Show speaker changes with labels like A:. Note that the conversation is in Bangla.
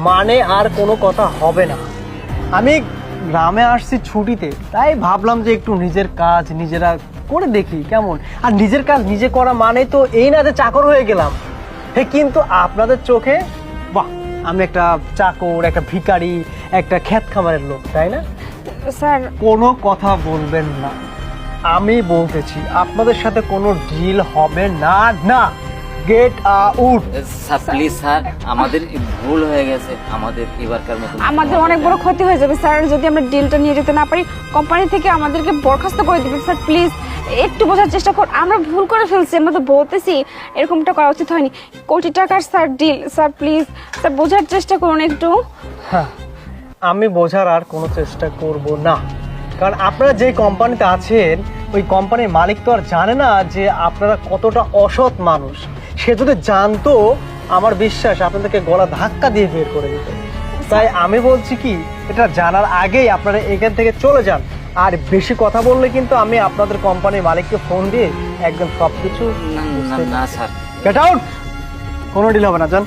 A: মানে আর কোনো কথা হবে না। আমি গ্রামে আসছি ছুটিতে, তাই ভাবলাম যে একটু নিজের কাজ নিজেরা করে দেখি কেমন। আর নিজের কাজ নিজে করা মানে তো এই না যে চাকর হয়ে গেলাম। হ্যাঁ, কিন্তু আপনাদের চোখে বাহ, আমি একটা চাকর, একটা ভিখারি, একটা ক্ষেত খামারের লোক, তাই না?
B: স্যার
A: কোনো কথা বলবেন না, আমি বলতেছি আপনাদের সাথে কোনো ডিল হবে না। না, get out.
C: Sir please sir, আমাদের ভুল হয়ে গেছে, আমাদের এবারকার মতো
B: আমাদের অনেক বড় ক্ষতি হয়ে যাবে স্যার যদি আমরা ডিলটা নিয়ে যেতে না পারি। কোম্পানি থেকে আমাদেরকে বরখাস্ত করে দিবেন স্যার। প্লিজ একটু বোঝার চেষ্টা করুন, আমরা ভুল করে ফেলছি, আমরা তো বলতেছি এরকমটা করা উচিত হয়নি। কোটি টাকার sir deal, sir please sir বোঝার চেষ্টা করুন একটু।
A: হ্যাঁ, আমি বোঝার আর কোনো চেষ্টা করব না, কারণ আপনারা যে কোম্পানিতে আছেন ওই কোম্পানির মালিক তো আর জানে না যে আপনারা কতটা অসৎ মানুষ। সে যদি জানতো, আমার বিশ্বাস আপনাদেরকে গলা ধাক্কা দিয়ে বের করে দিত। তাই আমি বলছি কি, এটা জানার আগেই আপনারা এখান থেকে চলে যান। আর বেশি কথা বললে কিন্তু আমি আপনাদের কোম্পানির মালিককে ফোন দিয়ে একদম সব কিছু।
C: না না না স্যার,
A: গেট আউট। কোনো ডিল হবে না, যান।